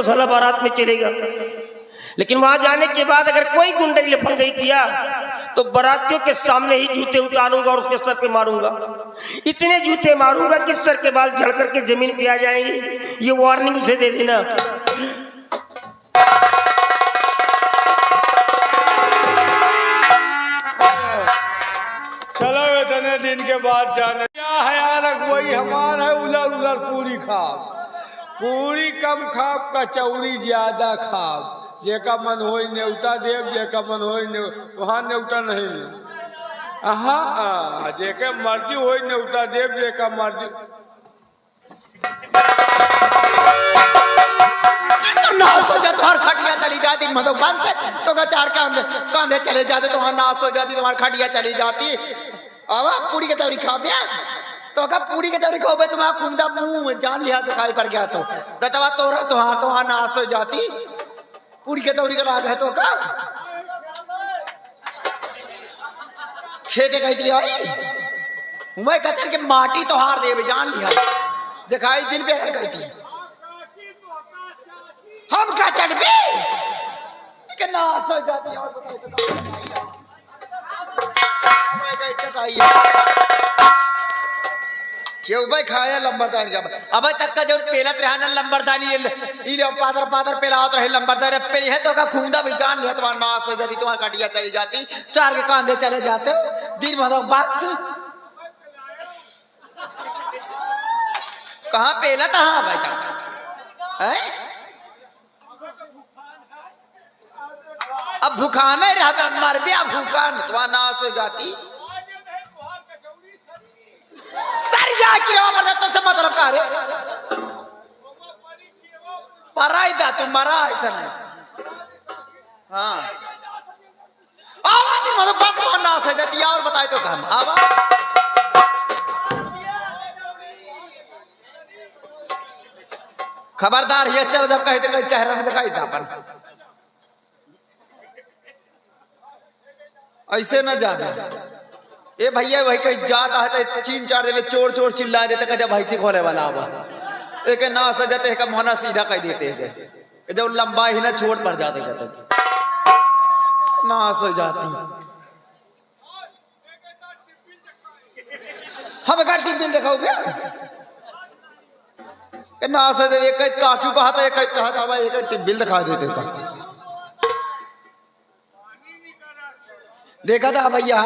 साला बारात में चलेगा। लेकिन वहां जाने के बाद अगर कोई गुंडई लफंगई किया तो बारातियों के सामने ही जूते उतारूंगा और उसके सर पे मारूंगा। इतने जूते मारूंगा कि सर के बाल झड़ करके जमीन पे आ जाएंगे। ये वार्निंग उसे दे देना। चलो इतने दिन के बाद जाने क्या है, वही हमारा है उलर उलर पूरी खाब, पूरी कम खाब कचौड़ी ज्यादा खाब। जेका मन हो नेवता देव, जेका मन हो वहाँ नेवता नहीं मिल। हाँ जेके मर्जी हो नेवता देव, जेका मर्जी नाश हो जाते तुम्हारी खटिया चली जाती मधुबन से, तो चार कांधे चले जाते तुम्हारा नाश हो जाती, तुम्हारी खटिया चली जाती। अब पूरी के चौरी खा गया तो का पूरी के चौरी खाओ तुम्हारा खूंदा मुंह जान लिया दिखाई पड़ गया तो दतवा तोरा तुम्हारा नाश हो जाती। पूरी के चौरी का लाग है तो का खेते कहती आई मैं कचर के माटी तो हार दे जान लिया दिखाई जिन पे कहती हम क्या चढ़बे के नाश हो जाती और चटाई क्यों भाई खाया लंबरदानी जब अब तक का जो पेलत रहा ना लंबरदानी ये पादर पादर पेलावत रहे लंबरदानी पेली है तो का खूंदा भी जान लिया तुम्हारा नाश हो जाती, तुम्हारी कटिया चली जाती, चार के कांधे चले जाते हो दिन भर बात से कहाँ पेलत हाँ भाई तक है। अब भूखाना ही रहा मर भी भूखान तुम्हारा नाश हो जाती। सरिया की रवा मर तो से मतलब का रे पराई दा तू मरा ऐसा नहीं। हाँ आवाज मतलब बात नाश हो जाती और बताए तो काम आवा खबरदार ये चल जब कहे तो चेहरा में दिखाई सापन ऐसे न जाना। ए भैया वही कहीं जाता है तो 3-4 दिन चोर चोर चिल्ला देते कहे भैंसी खोले वाला हुआ एक ना सजते है मोहना सीधा कह देते हैं जब लंबा ही ना छोड़ पड़ जाते कहते नाश हो जाती। हम का टिबिल दिखाओ भैया नाश हो जाती। एक काक्यू कहा था एक कहा था भाई एक टिबिल दिखा देते का देखा था भैया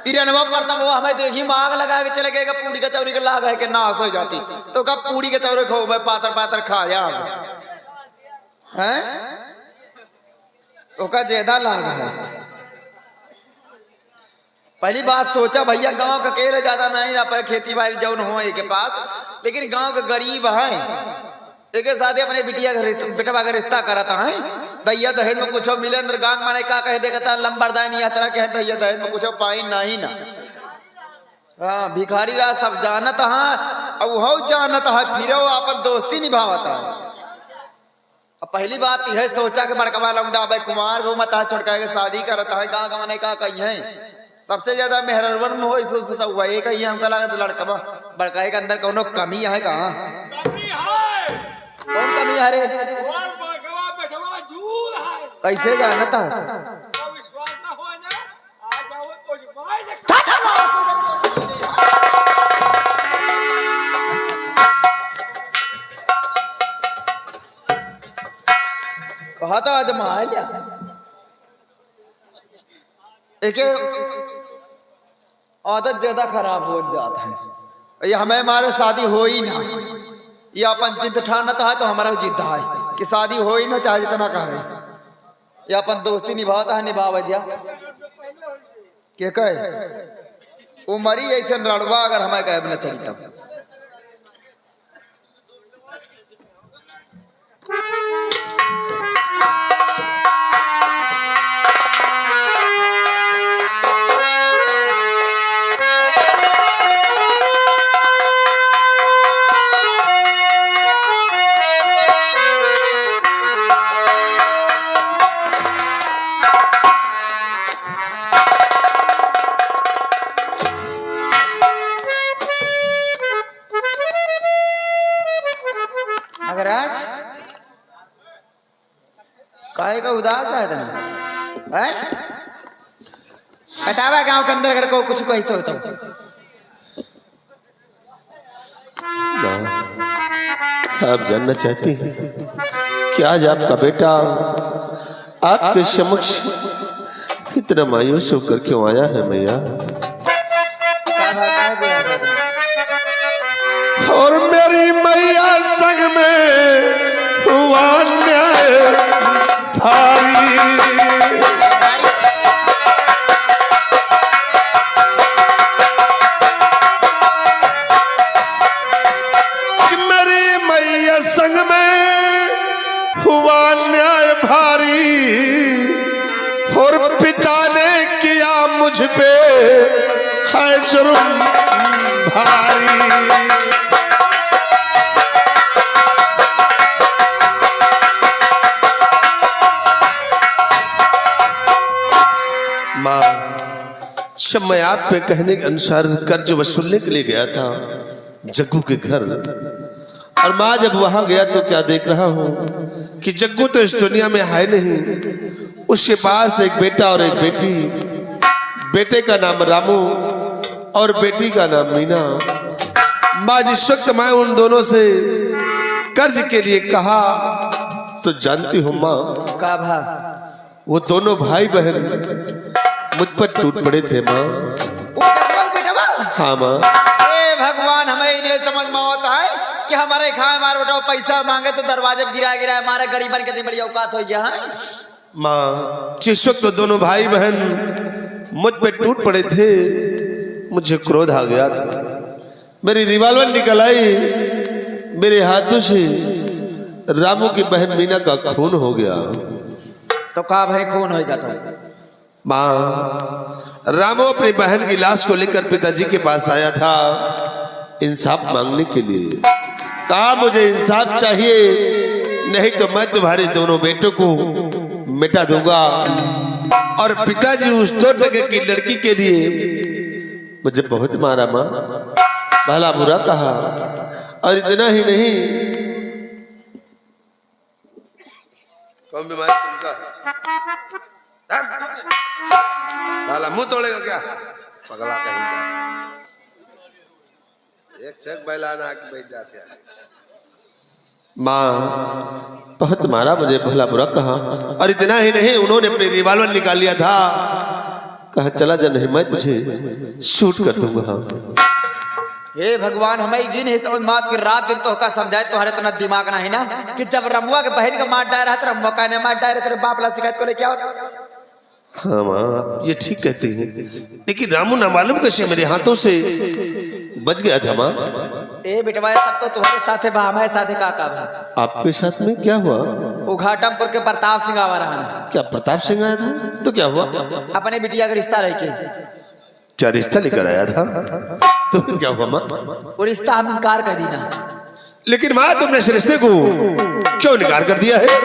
इरनवा पड़ता वो हमें देखी मांग लगा के चले गए पूरी का चौरी के लाग है कि नाश हो जाती तो कब पूरी के चौरे खो भाई पातर पातर खाया हैं तो का ज्यादा लाग है। पहली बात सोचा भैया गांव का अकेले ज्यादा नहीं ना पर खेती बाड़ी जौन हो के पास, लेकिन गांव के गरीब है एक साथ अपने बिटिया बेटा का रिश्ता कराता है दैया दहेज में कुछ मिले अंदर गांव माने का कह देता लंबरदार नहीं तरह कह दैया दहेज में कुछ पाई नहीं ना। हाँ भिखारी राज सब जानत हाँ अब वो जानत है फिर वो अपन दोस्ती निभावता है। अब पहली बात यह सोचा कि बड़का लौंडा भाई कुमार वो मत छोड़का के शादी करता है गाँव माने का कही है सबसे ज्यादा मेहरवन में हो एक ही हमका लगा लड़का बड़का के अंदर कोनो कमी है कहाँ कौन कमी है रे कैसे जानता कहा था आज लिया एक आदत ज्यादा खराब हो जाता है। ये हमें हमारे शादी हो ही ना ये अपन जिद ठानता है तो हमारा जिद है कि शादी हो ही ना चाहे जितना कहे ये अपन दोस्ती निभाता है निभाव दिया के कहे उमरी ऐसे रड़वा अगर हमें कहे न चलता काहे का उदास है तना हैं? बतावा गांव के अंदर अगर को कुछ कैसे होता आप जानना चाहती हैं कि आज आपका बेटा आपके समक्ष इतना मायूस होकर क्यों आया है मैया? और मेरी मैया संग में हुआ न्याय भारी। कि मेरी मैया संग में हुआ न्याय भारी और पिता ने किया मुझ पे है जुर्म भारी। माँ, जब मैं आप पे कहने के अनुसार कर्ज वसूलने के लिए गया था जग्गू के घर, और माँ जब वहां गया तो क्या देख रहा हूं कि जग्गू तो इस दुनिया में है नहीं, उसके पास एक बेटा और एक बेटी। बेटे का नाम रामू और बेटी का नाम मीना। माँ, जिस वक्त मैं उन दोनों से कर्ज के लिए कहा तो जानती हूँ माँ, का भा वो दोनों भाई बहन मुझ पर टूट पड़े थे माँ। हाँ माँ। भगवान, हमें इन्हें समझ में आता है कि हमारे खाए हमारे बेटा पैसा मांगे तो दरवाजे गिरा हमारे गरीबन कितनी बड़ी औकात हो गया है। माँ, जिस वक्त तो दोनों भाई बहन मुझ पे टूट पड़े थे मुझे क्रोध आ गया। मेरी रिवॉल्वर निकल आई, मेरे हाथों से रामू की बहन मीना का खून हो गया। तो का भाई खून होगा तो? माँ, रामू अपनी बहन की लाश को लेकर पिताजी के पास आया था इंसाफ मांगने के लिए। कहा मुझे इंसाफ चाहिए, नहीं तो मैं तुम्हारे दोनों बेटों को मिटा दूंगा। और पिताजी उस 2 टके की लड़की के लिए मुझे बहुत मारा माँ, भला बुरा कहा। और इतना ही नहीं, कौन बीमारी तुमका है? साला मुंह तोड़ेगा क्या पगला कहीं का? एक से एक बैलाना आके बैठ जाते हैं। माँ, बहुत मारा, मुझे भला बुरा कहा। और इतना ही नहीं, उन्होंने अपनी रिवॉल्वर निकाल लिया था। कहा चला जा, नहीं मैं तुझे शूट कर दूंगा। हे भगवान, हमें दिन है समझ मात की रात दिन तो का समझाए तुम्हारे इतना दिमाग ना है ना कि जब रमुआ के बहन का मार डाय रहा तो रमुआ का ने मार डाय तेरे बाप ला शिकायत को ले क्या होता? हाँ माँ, ये ठीक कहते हैं, लेकिन रामू ना मालूम कैसे मेरे हाथों से बच गया था माँ। ए बेटवा, सब तो तुम्हारे साथे बा, हमारे साथे का बा। आपके साथ में क्या हुआ? वो घाटमपुर के प्रताप सिंह आवा रहा ना। क्या प्रताप सिंह आया था? तो क्या हुआ? अपने बिटिया का रिश्ता रह के। क्या रिश्ता लेकर आया था? तो फिर क्या हुआ माँ? वो रिश्ता हम इनकार कर दी ना। लेकिन माँ, तुमने इस रिश्ते को क्यों इनकार कर दिया है?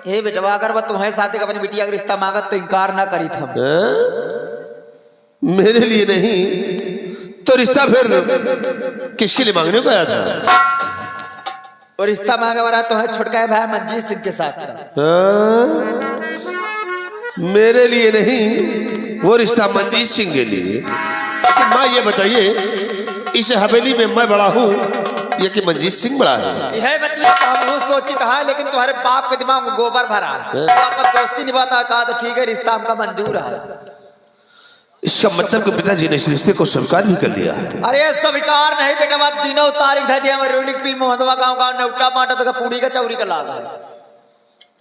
हे बेटवा, अगर वो तुम्हारे साथे अपनी बिटिया का रिश्ता मांगत तो इनकार ना करी था। मेरे लिए नहीं तो रिश्ता फिर किसके लिए मांगने को आया था? और रिश्ता मांगा वाला तो है छोटका भाई मंजीत सिंह के साथ। मेरे लिए नहीं, वो रिश्ता मंजीत सिंह के लिए। माँ ये बताइए, इस हवेली में मैं बड़ा हूँ या कि मंजीत सिंह बड़ा है? यह बतिया हम सोची था, लेकिन तुम्हारे बाप के दिमाग में गोबर भरा है। आपका दोस्ती निभाता कहा तो ठीक है, रिश्ता हमका मंजूर है। इसका मतलब कि पिताजी ने इस रिश्ते को स्वीकार भी कर लिया है। अरे स्वीकार नहीं बेटा, दिनों तारीख था दिया मैं रोलिक पीर मोहदवा गांव नेवटा पाटा तो पूरी का चौरी का लाग है।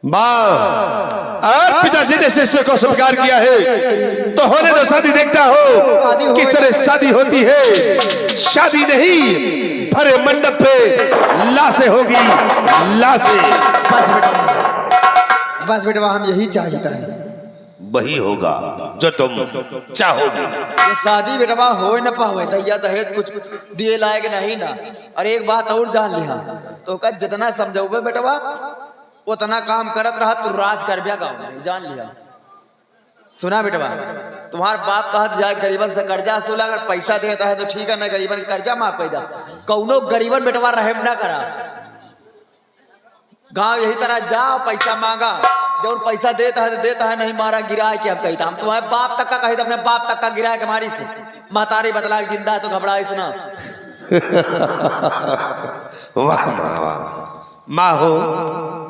माँ, अगर पिताजी ने इस रिश्ते को स्वीकार किया है तो होने दो, शादी देखता हो किस तरह शादी होती है। शादी नहीं, भरे मंडप पे लाशें होगी, लाशें। बस बेटा, हम यही चाहता है, वही होगा जो तुम चाहोगे। ये शादी बेटा हो न पावे, दैया दहेज कुछ दिए लायक नहीं ना। और एक बात और जान लिया, तो का जितना समझाओगे बेटा उतना काम करत रहा तू राज कर बिया गाँव में, जान लिया। सुना बेटवा, तुम्हार बाप कहत जाए गरीबन से कर्जा वसूला, अगर पैसा देता है तो ठीक है, ना गरीबन कर्जा माफ पैदा। कौनो गरीबन बेटवा रहम ना करा। गांव यही तरह जा पैसा मांगा, जब पैसा देता है नहीं मारा गिरा के हम कहता हम तुम्हारे बाप तक का कही अपने बाप तक का गिरा के मारी से महतारी बतला जिंदा है तो घबराई से ना। वाह माँ वाह, माँ हो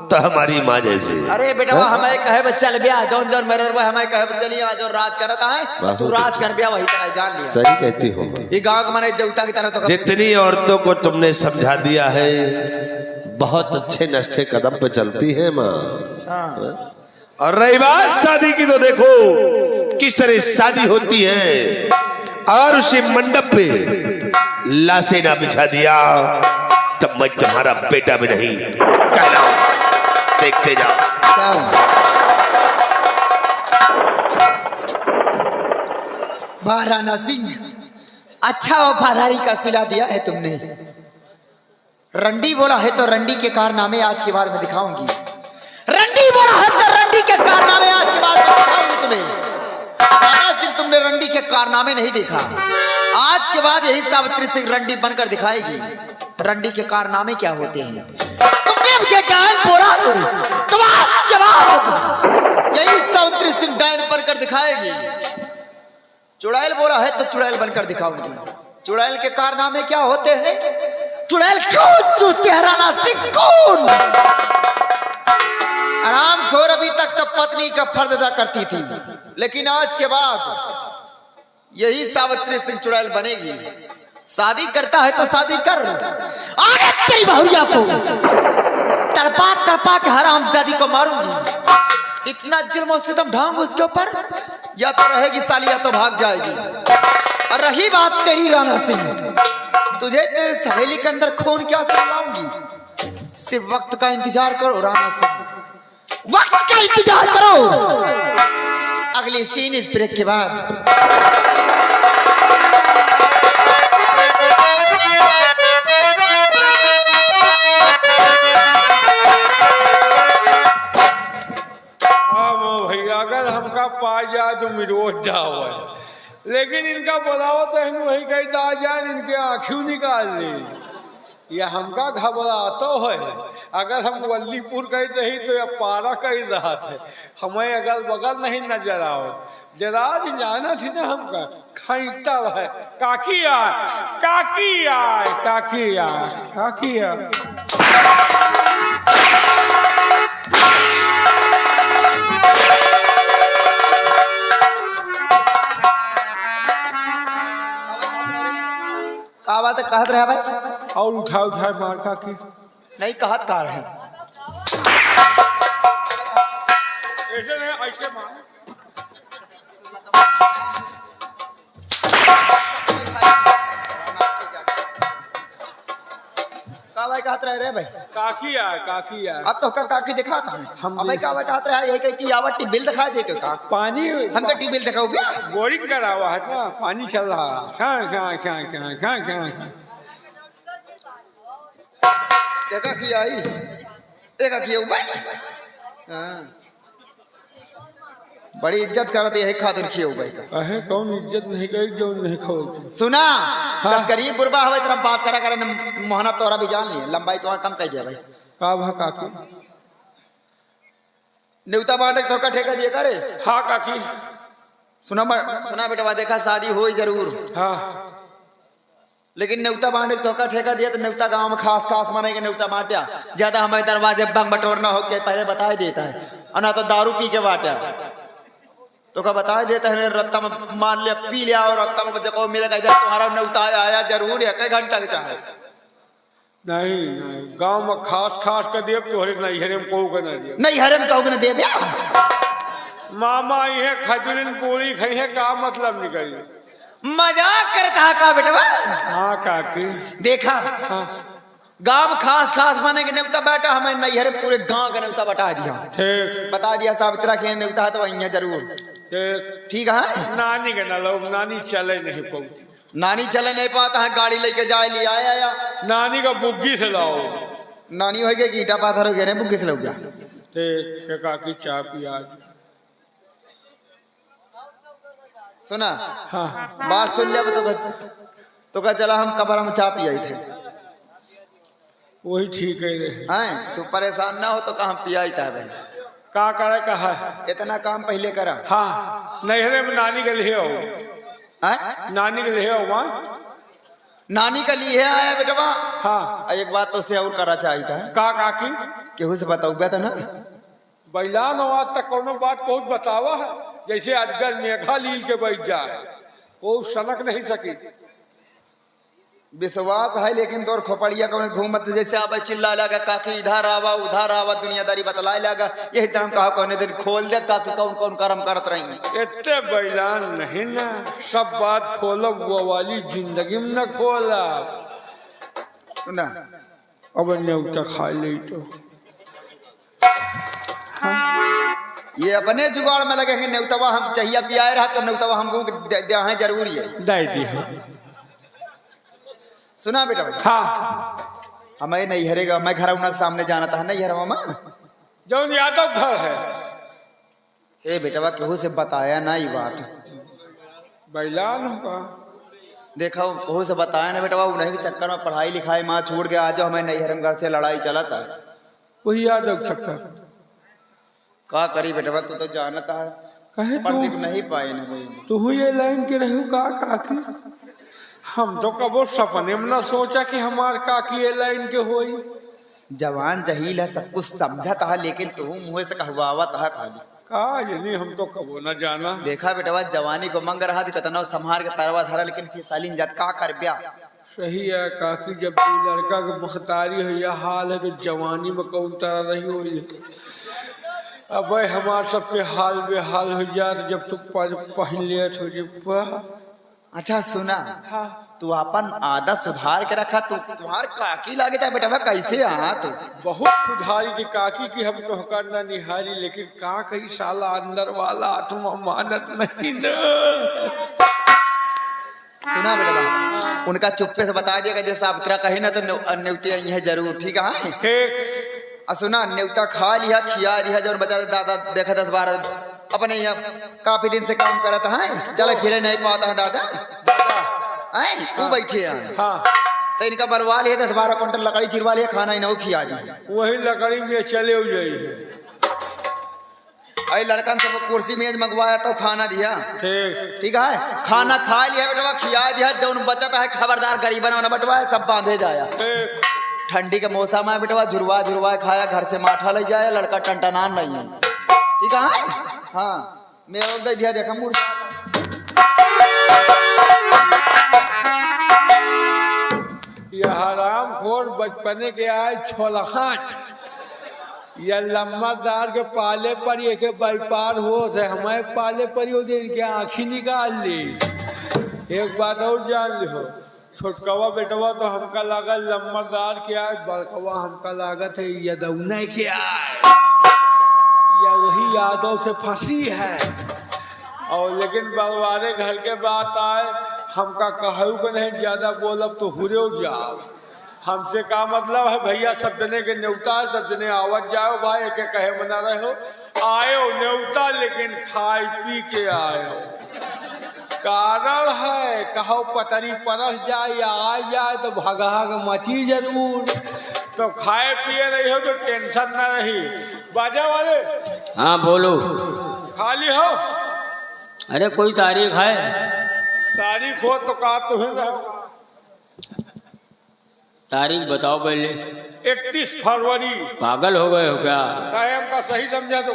तो हमारी माँ जैसी। अरे बेटा हमें कहे बच्चा बिया जौन जौन मेरे हमें कहे चलिए जो राज करता है तू राज कर बिया वही तरह जान लिया। सही कहती हो, ये गांव के माने देवता की तरह। तो जितनी औरतों को तुमने समझा दिया है बहुत अच्छे नष्टे कदम पे चलती है माँ। और रही बात शादी की तो देखो किस तरह शादी होती है, और उसी मंडप पे लाशें ना बिछा दिया तब मैं तुम्हारा बेटा भी नहीं कहलाऊं। देखते जाओ। महाराणा सिंह, अच्छा वफादारी का सिला दिया है तुमने। रंडी बोला है तो रंडी के कारनामे आज के बाद में दिखाऊंगी। रंडी बोला है तो रंडी के कारनामे आज के बाद में दिखाऊंगी तुम्हें। राणा सिंह तुमने रंडी के कारनामे नहीं देखा, आज के बाद यही सावित्री सिंह रंडी बनकर दिखाएगी रंडी के कारनामे क्या होते हैं। तुमने मुझे डायन बोला तो आज जवाब यही सावित्री सिंह डायन बनकर दिखाएगी। चुड़ैल बोला है तो चुड़ैल बनकर दिखाऊंगी। चुड़ैल के कारनामे क्या होते हैं, चुड़ैल क्यों चूसती है राणा सिंह कौन। आराम खोर अभी तक तो पत्नी का फर्ज अदा करती थी, लेकिन आज के बाद यही सावित्री सिंह चुड़ैल बनेगी। शादी करता है तो शादी कर, आगे तेरी बहुरिया को तड़पा तड़पा के हरामजादी को मारूंगी। इतना जुल्म और सितम ढांग उसके ऊपर, या तो रहेगी साली या तो भाग जाएगी। और रही बात तेरी राणा सिंह, तुझे तेरे सहेली के अंदर खून क्या समझाऊंगी। सिर्फ वक्त का इंतजार करो राणा सिंह, वक्त का इंतजार करो। अगली सीन इस ब्रेक के बाद। अगर हमका पा जाए तो मिरोज जाओ, लेकिन इनका बुलाओ तो हम वही कहता आ जाए इनके आँखियों निकाल ली। यह हमका घबराता है। अगर हम वल्लीपुर कह रही तो यह पारा कह रहा था, हमें अगल बगल नहीं नजर आओ। जरा जाना थी ना हमका खैता रहे काकी आए काकी आए काकी आए काकी आए। का बात कहत रहा भाई, और उठा उठा मार का की नहीं कहत का रहे ऐसे नहीं ऐसे मार। का भाई कहत रहे रे भाई काकी आए अब तो काकी दिखा था हम भाई का भाई कहत रहा यही कहती आवट बिल दिखा देते का पानी हमका टीबिल दिखाओ क्या बोरिंग करा हुआ है ना, पानी चल रहा है। क्या किया आई देखा किया भाई। हाँ बड़ी इज्जत करते है खादुन खियो भाई का। अहे कौन इज्जत नहीं करी जो नहीं खाओ। सुना हाँ। गरीब बुरबा हवे तरह बात करा करे मोहना तोरा भी जान लिए लंबाई तो कम कर दिया भाई। का भा काकी न्यूता बांटे धोखा ठेका दिए करे। हाँ काकी सुना बेटा देखा शादी हो जरूर, हाँ लेकिन न्यूता बांटे धोखा ठेका दिया तो न्यूता गांव में खास खास माने के न्यूता बांटा ज्यादा हमारे दरवाजे बंग बटोरना हो चाहे पहले बता देता है, और ना तो दारू पी के बांटा तो का बता देता है रत्ता में मान लिया पी लिया और रत्ता में जब मिलेगा इधर तुम्हारा न्यूता आया जरूर है कई घंटा के चाहे नहीं नहीं गांव में खास खास कर दिए तोहरे नहीं हरे में को ना दिए नहीं हरे में कहोगे ना दे दिया मामा ये खजूरिन पूरी खाई है का मतलब निकली मजाक करता है का बेटा। हाँ काकी देखा हाँ गांव खास खास माने के न्यूता बैठा हमें नैहर पूरे गांव का न्यूता बता दिया, ठीक बता दिया सावित्रा के न्यूता है तो वहीं जरूर ठीक। ठीक है। नानी के ना लोग नानी चले नहीं पहुंची, नानी चले नहीं पाता है गाड़ी लेके जाए लिया आया नानी का बुग्गी से लाओ। नानी हो गई ईटा पाथर हो गया बुग्गी से लग गया। ठीक काकी चाय पिया। सुना हाँ बात सुन लिया तो का चला हम कबर में चाय पियाई थे वही ठीक है रे। हैं तू परेशान ना हो तो कहाँ पियाई था भाई, का करे कहा इतना काम पहले करा। हाँ नहरे में नानी के लिए हो, हैं नानी के लिए हो वहाँ। नानी का लिए आया बेटवा। हाँ एक बात तो से और करा चाहिए था, का काकी केहू से बताऊगा था ना। बैलान हो आज तक कोनो बात बहुत बतावा है, जैसे अजगर मेघा लील के बैठ जाए वो सनक नहीं सकी। विश्वास है लेकिन तोर खोपड़िया कौन घूमत जैसे आवा चिल्ला लगा काकी इधर आवा उधर आवा दुनियादारी बतलाए लगा। यही तरह कहा कौन दिन खोल दे काकी कौन कौन कर्म करत रही। इतने बैलान नहीं ना, सब बात खोलो वो वाली जिंदगी में न खोला। ना अब न्योता खा ले तो ये अपने जुगाड़ में लगेंगे। न्योतवा हम चाहिए पियाए रहा तो न्योतवा हमको दे है जरूरी है। दादी है। सुना बेटा हाँ हमें नहीं हरेगा, मैं घर उनके सामने जाना था नहीं हर मामा जो यादव घर है। ए बेटवा केहू से बताया ना ये बात, बैलान होगा देखो केहू से बताया ना बेटवा। उन्हीं के चक्कर में पढ़ाई लिखाई माँ छोड़ के आ जाओ, हमें नहीं हरम घर से लड़ाई चला था। वही यादव चक्कर का करी बेटवा, तू तो जानता है कहे पढ़ तू नहीं पाए ना भाई। तू ये लाइन के रहू का काकी, हम तो कबो सपने में न सोचा कि हमार काकी ये लाइन के होई। जवान जहील है सब कुछ समझा था, लेकिन तू मुँह से कहवावा था खाली। का नहीं हम तो कबो न जाना। देखा बेटवा जवानी को मंग रहा थी कतना संहार के पैरवा धरा, लेकिन फिर सालिन जात का कर ब्या। सही है काकी, जब तू लड़का के मुख्तारी हो यह हाल है तो जवानी में कौन तरह रही हो। अब हमार सबके हाल बेहाल हो जाए जब तू पहन लिया हो। अच्छा सुना हाँ तू अपन आदत सुधार के रखा। तू तुम्हार काकी लागे था बेटा कैसे आ तू बहुत सुधारी थी काकी की हम तो करना निहारी, लेकिन का कही साला अंदर वाला आत्मा मानत नहीं न। सुना बेटा उनका चुप्पे से बता दिया जैसे आप तेरा कहे ना तो न्योते है जरूर, ठीक है। ठीक सुना न्योता खा लिया खिया लिया जो बचा दादा देखा 10-12 अपने यहाँ काफी दिन से काम करता है, चले फिरे नहीं पाता है दादा आए तू बैठे हैं। हाँ तो इनका बरवा लिया 10-12 क्विंटल लकड़ी चिरवा लिया, खाना ही ना खिया दिया। वही लकड़ी में चले हो जाई है। अरे लड़कन से कुर्सी मेज मंगवाया तो खाना दिया, ठीक ठीक है। खाना खा लिया बेटवा खिया दिया, जो बचता है खबरदार गरीबन ना बटवा सब बांधे जाया। ठीक ठंडी के मौसम है बेटवा झुरवा झुरवा खाया, घर से माठा ले जाए, लड़का टंटनान नहीं है, ठीक है। हाँ मैं और दे दिया देखा मुर्गा यह हराम खोर बचपने के आए छोलखाच या लम्बादार के पाले पर ये के व्यापार हो थे, हमारे पाले पर हो दे इनके आँखी निकाल ली। एक बात और जान लो, छोटकवा बेटवा तो हमका लागत लम्बादार के आए, बड़कवा हमका लागत है यदौना के आए, या वही यादव से फंसी है। और लेकिन बलवारे घर के बात आए, हमका कहू को नहीं ज्यादा बोलब तो हुरे जाओ। हमसे का मतलब है भैया, सब जने के न्योता है, सब जने आवत जाओ भाई, एक कहे मना रहे हो आयो न्योता, लेकिन खाए पी के आयो। कारण है कहो पतरी परस जाए या आ जाए तो भगाग मची जरूर, तो खाए पिए रही हो तो टेंशन न रही। बाजा वाले हाँ बोलो। खाली हो? अरे कोई तारीख है? तारीख हो तो का तुम्हें रहो। तारीख बताओ पहले। 31 फरवरी। पागल हो गए हो क्या? टाइम का सही समझा तो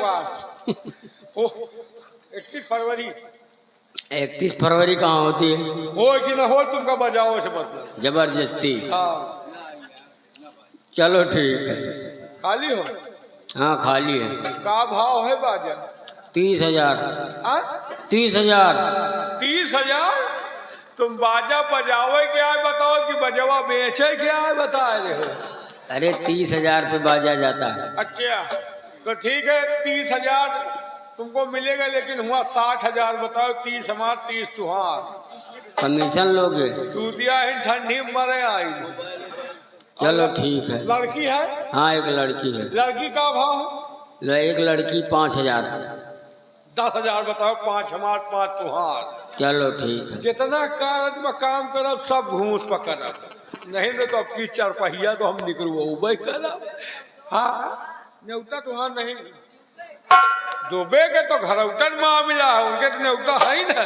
ओह 31 फरवरी। 31 फरवरी कहाँ होती है? हो कि ना हो तुमका बजाओ से मतलब जबरदस्ती। हाँ चलो ठीक है। खाली हो? हाँ खाली है। का भाव है बाजा? 30,000। 30,000। 30,000? तुम बाजा बजावे क्या है बताओ, कि बजवा बेचे क्या है बता रहे हो? अरे 30,000 पे बाजा जाता है। अच्छा तो ठीक है 30,000 तुमको मिलेगा, लेकिन हुआ 60,000 बताओ। 30 हमार 30 तुहार। कमीशन लोगे? चूतिया ही ठंडी मरे आई। चलो ठीक है। लड़की है? हाँ एक लड़की है। लड़की का भाव? एक लड़की 5,000। 10,000 बताओ। 5 हमार 5 तुहार। चलो ठीक है। जितना कारज में काम करब सब घूस पकड़ब। नहीं ना तो अब की चरपहिया तो हम निकलवा भाई करा। हाँ न्योता तो हाँ नहीं दुबे के तो घरौटन मामला है, उनके तो न्योता है ही ना।